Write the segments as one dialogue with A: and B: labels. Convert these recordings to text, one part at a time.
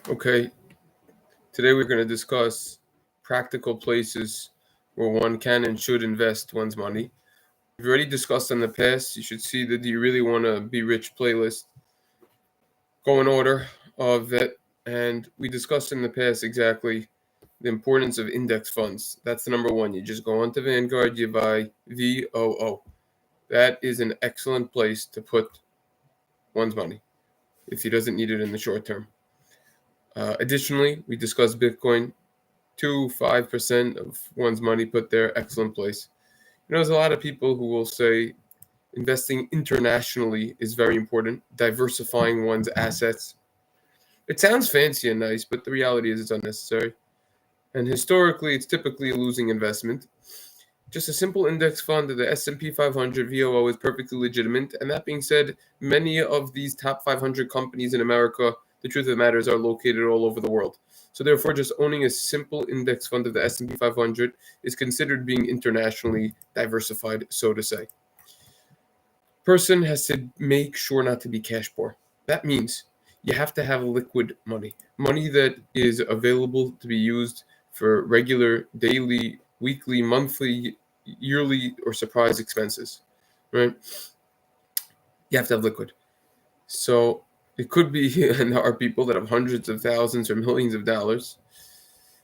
A: Okay, today we're going to discuss practical places where one can and should invest one's money. We've already discussed in the past. You should see the Do You Really Want to Be Rich playlist. Go in order of it. And we discussed in the past exactly the importance of index funds. That's the number one. You just go onto Vanguard, you buy VOO. That is an excellent place to put one's money if he doesn't need it in the short term. Additionally, we discussed Bitcoin. 5% of one's money put there, excellent place. There's a lot of people who will say investing internationally is very important, diversifying one's assets. It sounds fancy and nice, but the reality is it's unnecessary. And historically, it's typically a losing investment. Just a simple index fund of the S&P 500 VOO is perfectly legitimate. And that being said, many of these top 500 companies in America, the truth of the matter is, are located all over the world. So therefore, just owning a simple index fund of the S&P 500 is considered being internationally diversified, so to say. Person has to make sure not to be cash poor. That means you have to have liquid money that is available to be used for regular, daily, weekly, monthly, yearly, or surprise expenses, right? You have to have liquid. So it could be, and there are people that have hundreds of thousands or millions of dollars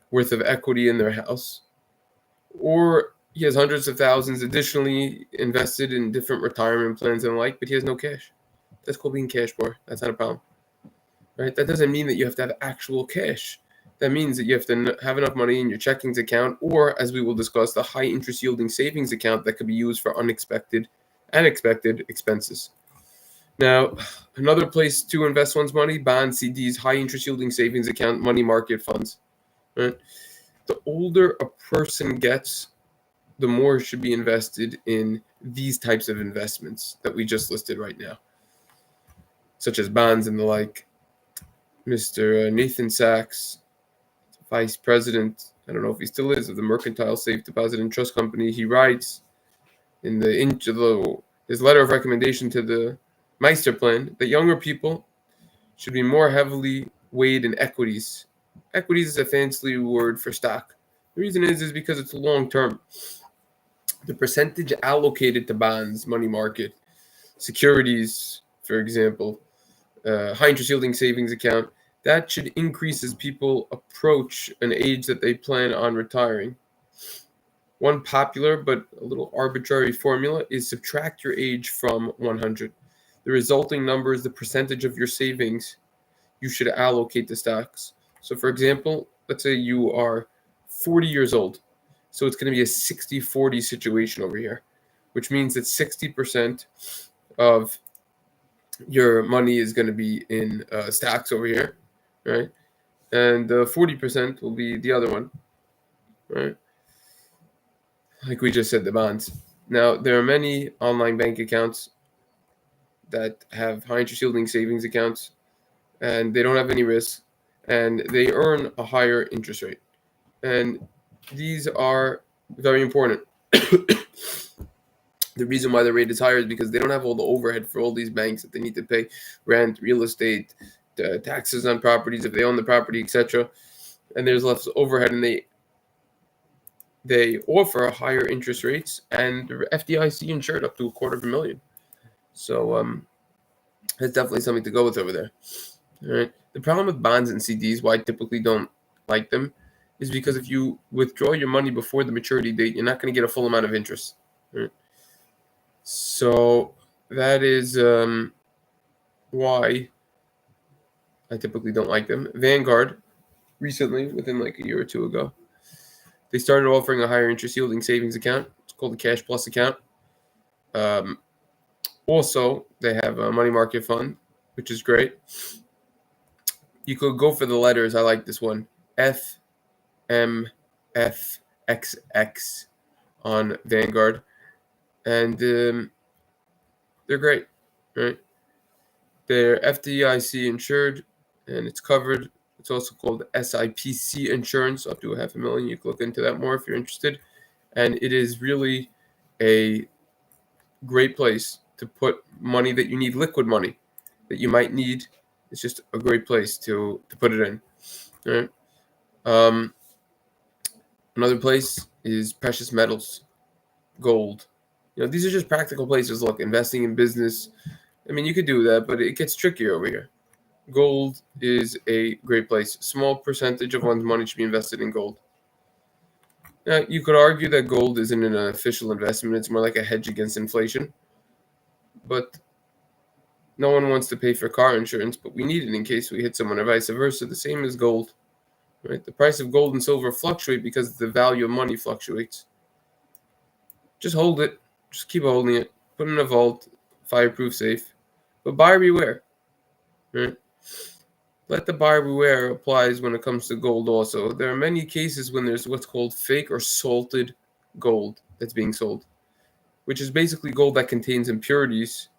A: worth of equity in their house, or he has hundreds of thousands additionally invested in different retirement plans and the like, but he has no cash. That's called being cash poor. That's not a problem, right? That doesn't mean that you have to have actual cash. That means that you have to have enough money in your checkings account, or, as we will discuss, the high interest yielding savings account that could be used for unexpected and expected expenses. Now, another place to invest one's money: bonds, CDs, high interest yielding savings account, money market funds. Right? The older a person gets, the more should be invested in these types of investments that we just listed right now, such as bonds and the like. Mr. Nathan Sachs, vice president, I don't know if he still is, of the Mercantile Safe Deposit and Trust Company, he writes in his letter of recommendation to the Meister Plan that younger people should be more heavily weighed in equities. Equities is a fancy word for stock. The reason is because it's long term. The percentage allocated to bonds, money market, securities, for example, high interest yielding savings account, that should increase as people approach an age that they plan on retiring. One popular but a little arbitrary formula is subtract your age from 100. The resulting number is the percentage of your savings you should allocate to stocks. So, for example, let's say you are 40 years old. So it's going to be a 60-40 situation over here, which means that 60% of your money is going to be in stocks over here, right? And 40% will be the other one, right? Like we just said, the bonds. Now, there are many online bank accounts that have high interest yielding savings accounts, and they don't have any risk, and they earn a higher interest rate. And these are very important. The reason why the rate is higher is because they don't have all the overhead for all these banks that they need to pay: rent, real estate, taxes on properties if they own the property, etc. And there's less overhead, and they offer higher interest rates, and FDIC insured up to $250,000. So that's definitely something to go with over there. All right. The problem with bonds and CDs, why I typically don't like them, is because if you withdraw your money before the maturity date, you're not going to get a full amount of interest. Right? So that is why I typically don't like them. Vanguard, recently, within like a year or two ago, they started offering a higher interest yielding savings account. It's called the Cash Plus account. Also, they have a money market fund, which is great. You could go for the letters. I like this one. FMFXX on Vanguard. And they're great, right? They're FDIC insured, and it's covered. It's also called SIPC insurance, up to $500,000. You can look into that more if you're interested. And it is really a great place to put money that you need, liquid money that you might need. It's just a great place to put it in. All right. Um, Another place is precious metals, gold. These are just practical places. Look, investing in business. I mean, you could do that, but it gets trickier over here. Gold is a great place. Small percentage of one's money should be invested in gold. Now, you could argue that gold isn't an official investment, it's more like a hedge against inflation. But no one wants to pay for car insurance, but we need it in case we hit someone, or vice versa. The same as gold, right? The price of gold and silver fluctuate because the value of money fluctuates. Just hold it. Just keep holding it. Put it in a vault, fireproof safe. But buyer beware, right? Let the buyer beware applies when it comes to gold also. There are many cases when there's what's called fake or salted gold that's being sold, which is basically gold that contains impurities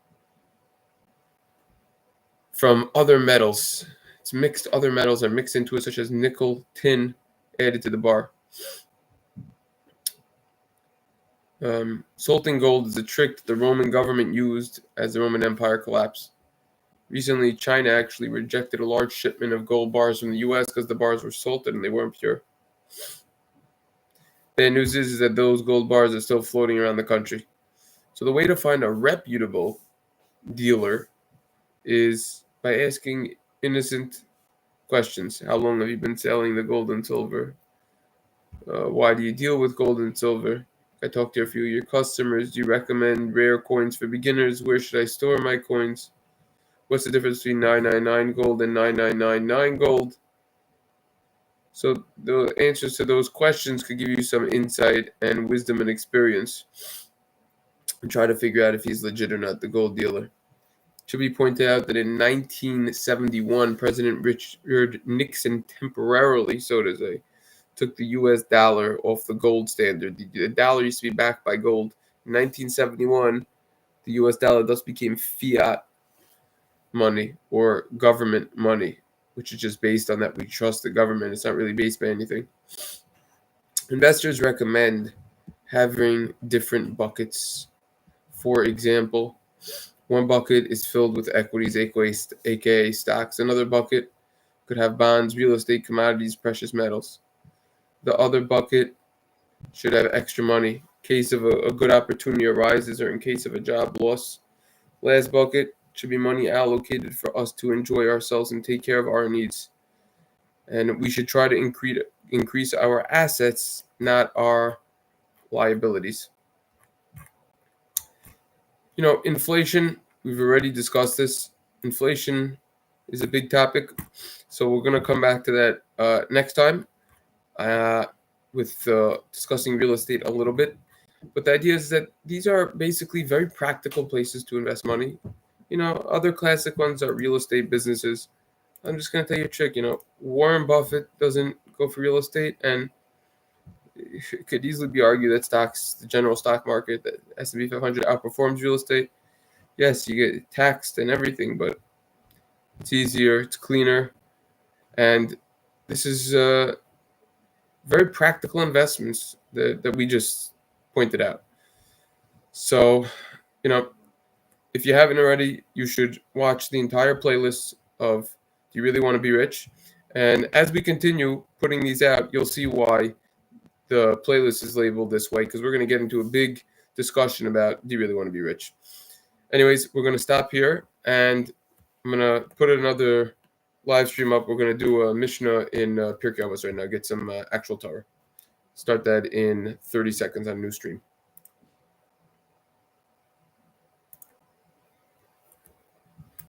A: from other metals. It's mixed, other metals are mixed into it, such as nickel, tin, added to the bar. Salting gold is a trick that the Roman government used as the Roman Empire collapsed. Recently, China actually rejected a large shipment of gold bars from the US because the bars were salted and they weren't pure. Bad news is that those gold bars are still floating around the country. So the way to find a reputable dealer is by asking innocent questions. How long have you been selling the gold and silver? Why do you deal with gold and silver? I talked to a few of your customers. Do you recommend rare coins for beginners? Where should I store my coins? What's the difference between 999 gold and 9999 gold? So the answers to those questions could give you some insight and wisdom and experience, and try to figure out if he's legit or not, the gold dealer. It should be pointed out that in 1971, President Richard Nixon temporarily, so to say, took the US dollar off the gold standard. The dollar used to be backed by gold. In 1971, the US dollar thus became fiat money or government money, which is just based on that we trust the government. It's not really based by anything. Investors recommend having different buckets. For example, one bucket is filled with equities, aka stocks. Another bucket could have bonds, real estate, commodities, precious metals. The other bucket should have extra money in case of a good opportunity arises or in case of a job loss. Last bucket should be money allocated for us to enjoy ourselves and take care of our needs. And we should try to increase our assets, not our liabilities. Inflation, we've already discussed this. Inflation is a big topic. So we're going to come back to that next time with discussing real estate a little bit. But the idea is that these are basically very practical places to invest money. Other classic ones are real estate businesses. I'm just going to tell you a trick. Warren Buffett doesn't go for real estate, and it could easily be argued that stocks, the general stock market, that S&P 500 outperforms real estate. Yes, you get taxed and everything, but it's easier, it's cleaner, and this is very practical investments that we just pointed out. So, if you haven't already, you should watch the entire playlist of Do You Really Want to Be Rich? And as we continue putting these out, you'll see why the playlist is labeled this way, because we're going to get into a big discussion about Do You Really Want to Be Rich? Anyways, we're going to stop here, and I'm going to put another live stream up. We're going to do a Mishnah in Pirkei Avos right now, get some actual Torah. Start that in 30 seconds on new stream.